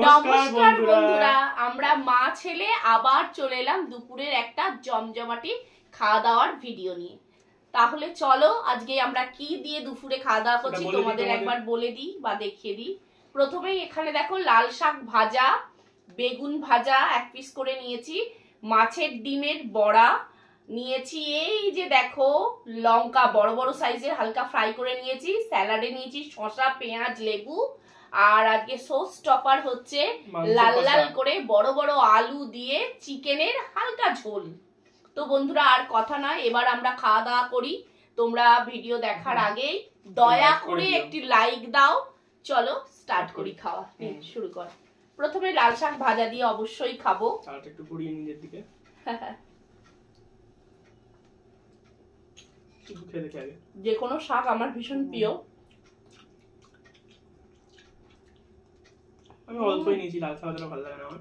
নমস্কার বন্ধুরা, আমরা মা ছেলে আবার চলে এলাম দুপুরের একটা জমজমাটি খাওয়া দাওয়ার ভিডিও নিয়ে। তাহলে চলো আজকে আমরা কি দিয়ে দুপুরে খাওয়া দাওয়া করছি তোমাদের একবার বলে দিই বা দেখিয়ে দিই। প্রথমেই এখানে দেখো লাল শাক ভাজা, বেগুন ভাজা এক পিস করে নিয়েছি, মাছের ডিমের বড়া নিয়েছি, এই যে দেখো লঙ্কা বড় বড় সাইজের হালকা ফ্রাই করে নিয়েছি, স্যালাডে নিয়েছি শসা পেঁয়াজ লেবু, আর আজকে সস টপার হচ্ছে লাল লাল করে বড় বড় আলু দিয়ে চিকেনের হালকা ঝোল। তো বন্ধুরা আর কথা নয়, এবার আমরা খাওয়া দাওয়া করি। তোমরা ভিডিও দেখার আগে দয়া করে একটি লাইক দাও। চলো স্টার্ট করি খাওয়া, শুরু কর। প্রথমে লাল শাক ভাজা দিয়ে অবশ্যই খাবো, একটু ঘুরিয়ে নিজের দিকে। যে কোনো শাক আমার ভীষণ প্রিয়। আমি অল্পই নিয়েছি, লাল শাক ভালো লাগে না আমার।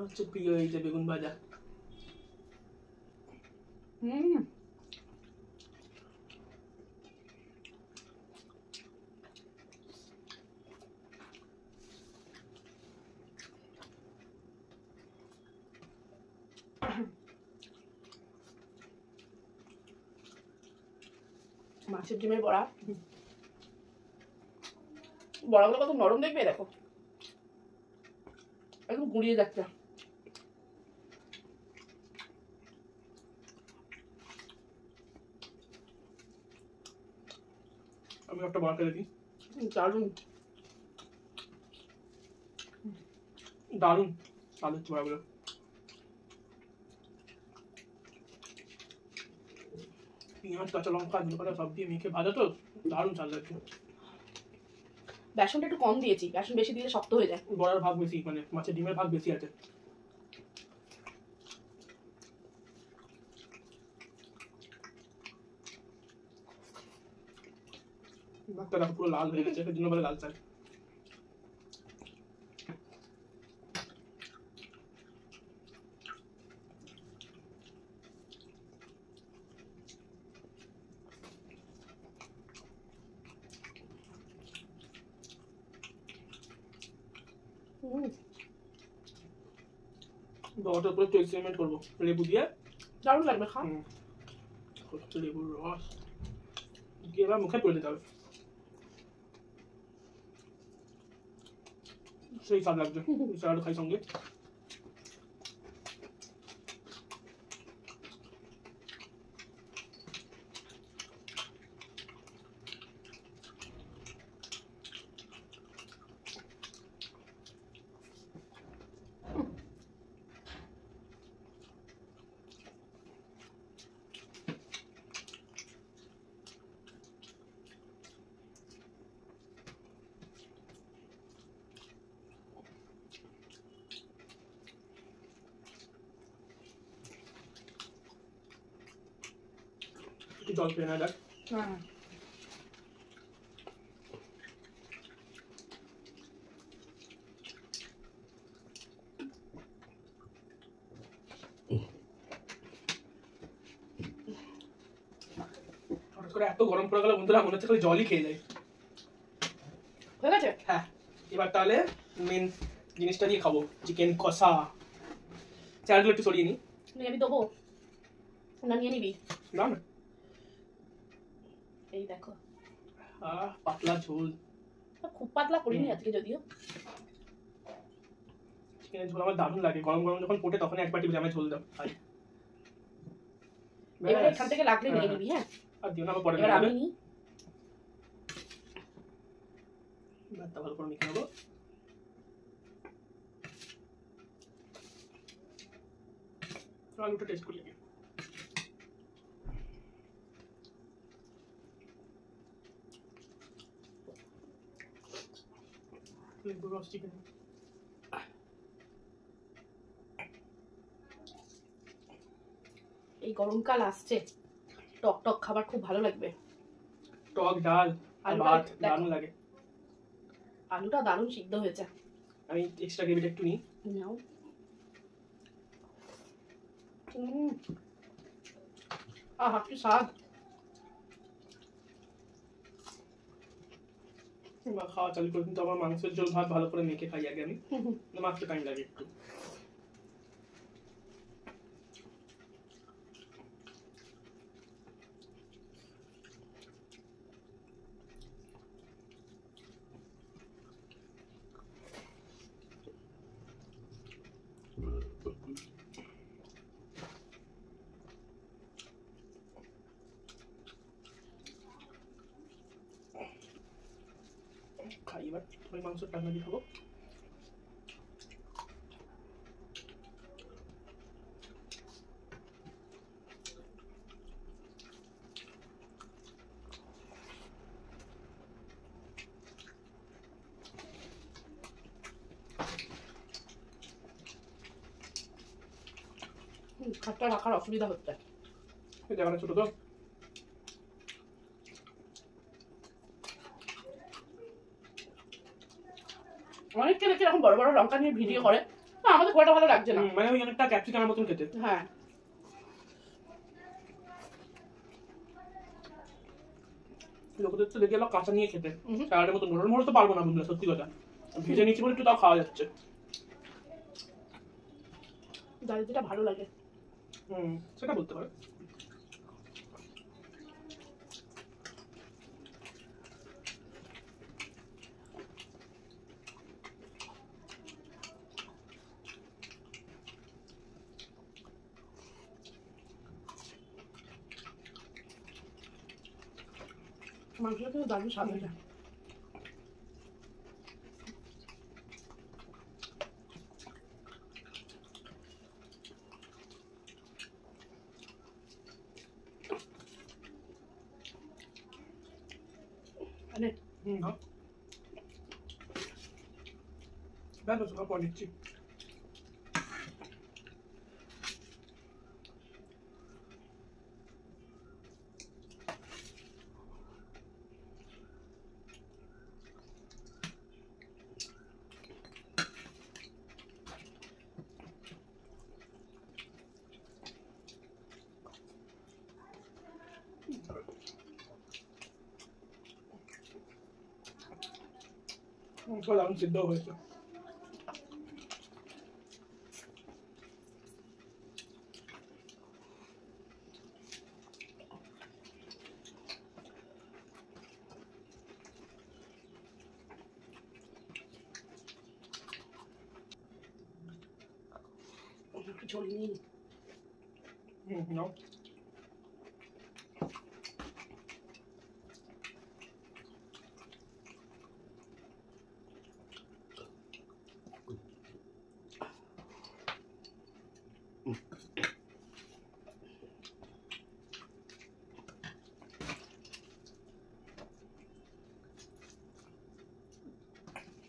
হচ্ছে প্রিয় এই যে বেগুন ভাজা। মাছের ডিমের বড়া, বড়াগুলো কত নরম দেখবে, দেখো একদম গুঁড়িয়ে যাচ্ছে। আমি একটা বানাতে দেখি। দারুন দারুন স্বাদ হচ্ছে বড়াগুলো। পেঁয়াজ কাঁচা লঙ্কা ধনে সব দিয়ে মেখে ভাজা, তো দারুন স্বাদ লাগছে। বেসনটা একটু কম দিয়েছি, বেসন বেশি দিলে শক্ত হয়ে যায়। বড়ার ভাগ বেশি, মানে মাছের ডিমের ভাগ বেশি আছে। ভাতটা দেখো পুরো লাল হয়ে গেছে, সেজন্য বলে লাল শাক। বড়াটার উপরে একটু এক্সপেরিমেন্ট করবো লেবু দিয়ে, দারুণ লাগবে। খা, লেবুর রস দিয়ে এবার মুখে তুলে দিতে হবে, সেই স্বাদ লাগছে। স্যালাড খাই সঙ্গে। জল খেয়ে না যাক। হঠাৎ করে এত গরম পড়ে গেল বন্ধুরা, মনে হচ্ছে খালি জলই খেয়ে যায়। হয়ে গেছে? হ্যাঁ, এবার তাহলে মেন জিনিসটা দিয়ে খাবো, চিকেন কষা। চালগুলো একটু সরিয়ে নি। আমি দেবো না, নিয়ে নিবি না না, এই দেখো পাতলা ঝোল। খুব পাতলা করিনি আজকে, যদিও চিকেনের ঝোল আমার দারুণ লাগে। গরম গরম যখন পোটে তখন এক বাটি জামে ঝোল দাও খাই। এবার এখান থেকে লাগলে নিয়ে নিবি। হ্যাঁ, আর দিও না, পরে এবার আমি নিই। ভাতটা ভালো করে মেখে নেবো। আলুটা টেস্ট করি আগে। লেবুর রস চিকেন। এই গরমকাল আসছে, টক টক খাবার খুব ভালো লাগবে। টক ডাল আর ভাত দারুণ লাগে। আলুটা দারুণ সিদ্ধ হয়েছে। আমি এক্সট্রা গ্রেভিটা একটু নিই। নাও। আহা কি স্বাদ। খাওয়া চালু করে, কিন্তু আমার মাংসের ঝোল ভাত ভালো করে মেখে খাই আগে আমি, মাখতে টাইম লাগে একটু। খাই এবার ওই মাংসের টাকা দিয়ে খাবো। খাটটা রাখার অসুবিধা হচ্ছে। এই জায়গাটা ছোট তো। অনেককে দেখি এরকম বড় বড় লঙ্কা নিয়ে ভিডিও করে, না আমাদের খুব একটা ভালো লাগছে না। মানে ওই অনেকটা ক্যাপসিকামের মতন খেতে। হ্যাঁ লোকদের তো দেখে এলো কাঁচা নিয়ে খেতে, স্যালাডের মতো নরম মোড় তো পারবো না বন্ধুরা, সত্যি কথা। ভিজে নিচ্ছি বলে একটু তাও খাওয়া যাচ্ছে। দারিদ্রটা ভালো লাগে। সেটা বলতে পারে। মাংসটা কিন্তু দারুণ স্বাদ হয়েছে। মানে দেখো সব পর নিচ্ছি। দারুণ সিদ্ধ হয়েছে। ঝোল নিয়ে নাও।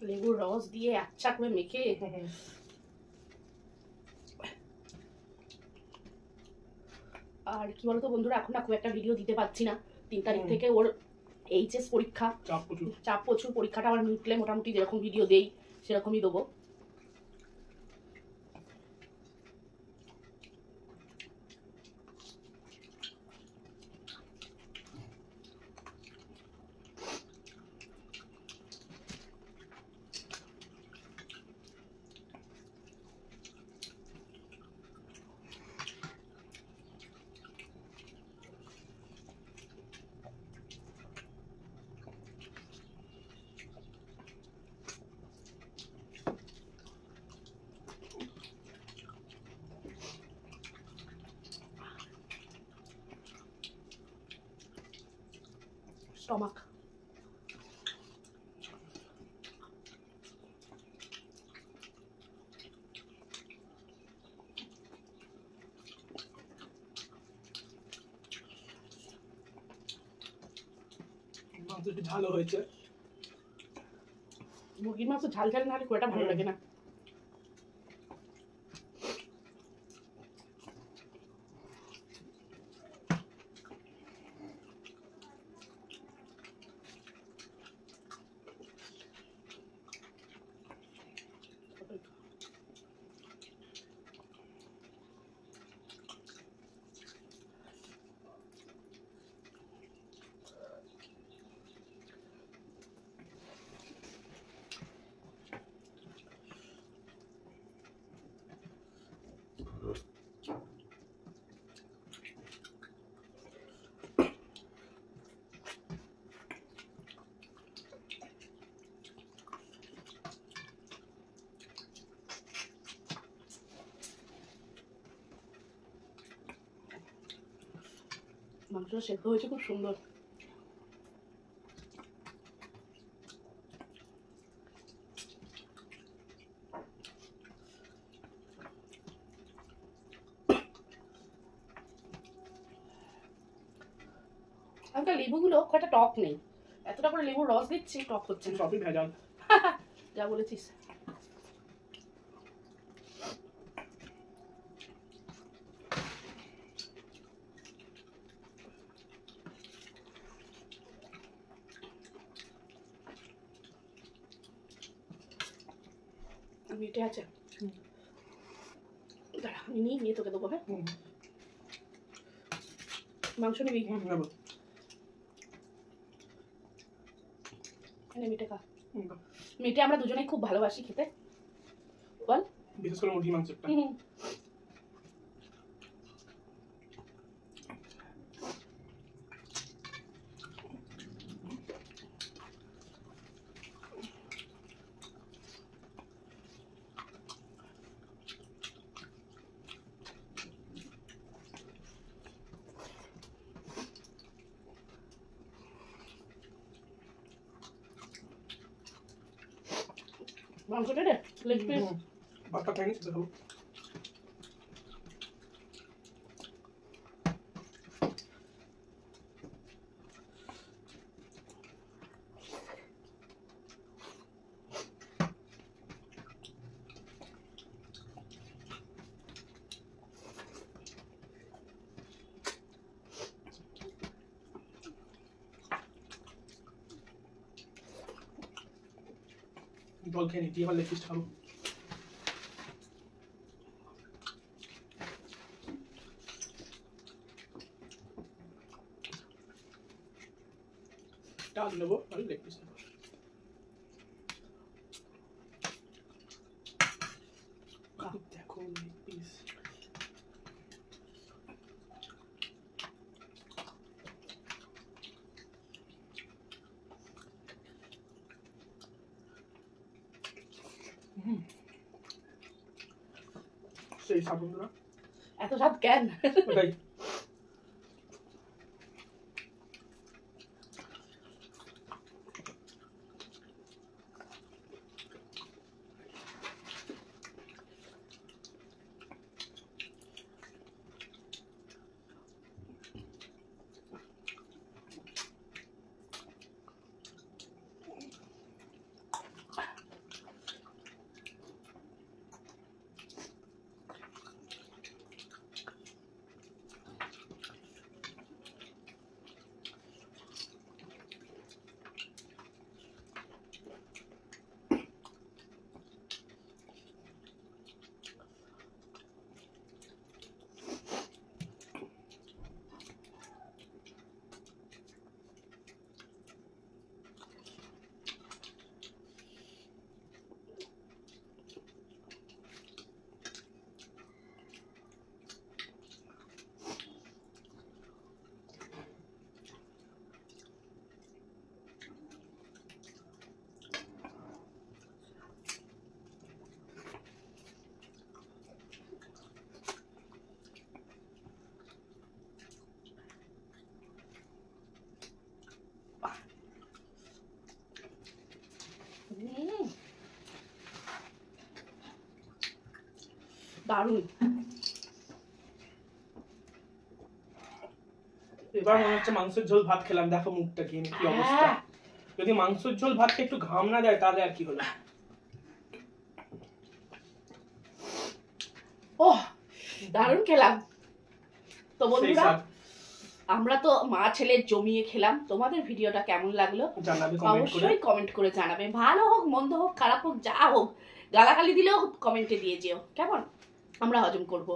লেবুর রস দিয়ে আচ্ছা করে মেখে। আর কি বলতো বন্ধুরা, এখন না খুব একটা ভিডিও দিতে পারছি না। 3 তারিখ থেকে ওর এইচএস পরীক্ষা, চাপ প্রচুর। পরীক্ষাটা আমার মিটলে মোটামুটি যেরকম ভিডিও দেই সেরকমই দেবো। স্টমাক মাংস একটু ঝাল হয়েছে। মুরগির মাংস ঝাল ঝাল না হলে খুব একটা ভালো লাগে না। মাংসটা সেদ্ধ হয়েছে খুব সুন্দর। আমাদের লেবুগুলো খুব একটা টক নেই, এতটা করে লেবুর রস দিচ্ছি টক হচ্ছে না। সবই ভেজাল। যা বলেছিস। মিটে আছে, দাঁড়া আমি নিয়ে তোকে দেবো। হ্যাঁ মাংস নিবি? নেবো। মিটে খা। মিটে আমরা দুজনেই খুব ভালোবাসি খেতে, বল? বিশেষ করে মুরগি মাংসটা। মাংসটা রে লেগ পিস। ভাতটা খাইনি সেটা খাবো। জল খেয়ে নি, দিয়ে আবার লেগ পিস খাবো। ডাল নেবো আর লেগ পিস নেবো। দেখো লেগ পিস। সেই স্বাদ বন্ধুরা। এত স্বাদ কেন? ওটাই। দারুণ। এবার মনে হচ্ছে মাংসের ঝোল ভাত খেলাম। দেখো মুখটা কি অবস্থা। যদি মাংসের ঝোল ভাতটা একটু ঘাম না দেয় তাহলে আর কি হলো। ওহ দারুণ খেলাম। তো বন্ধুরা আমরা তো মা ছেলে জমিয়ে খেলাম। তোমাদের ভিডিওটা কেমন লাগলো অবশ্যই কমেন্ট করে জানাবে। ভালো হোক মন্দ হোক খারাপ হোক যা হোক, গালাগালি দিলেও কমেন্টে দিয়ে যেও, কেমন? আমরা হজম করব।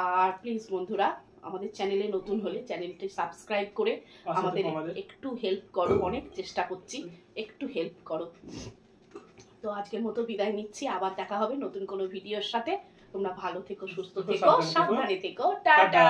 আর প্লিজ বন্ধুরা আমাদের চ্যানেলে নতুন হলে চ্যানেলটি সাবস্ক্রাইব করে আমাদের একটু হেল্প করো। অনেক চেষ্টা করছি, একটু হেল্প করো। তো আজকের মতো বিদায় নিচ্ছি, আবার দেখা হবে নতুন কোনো ভিডিওর সাথে। তোমরা ভালো থেকো, সুস্থ থেকো, সাবধানে থেকো। টাটা।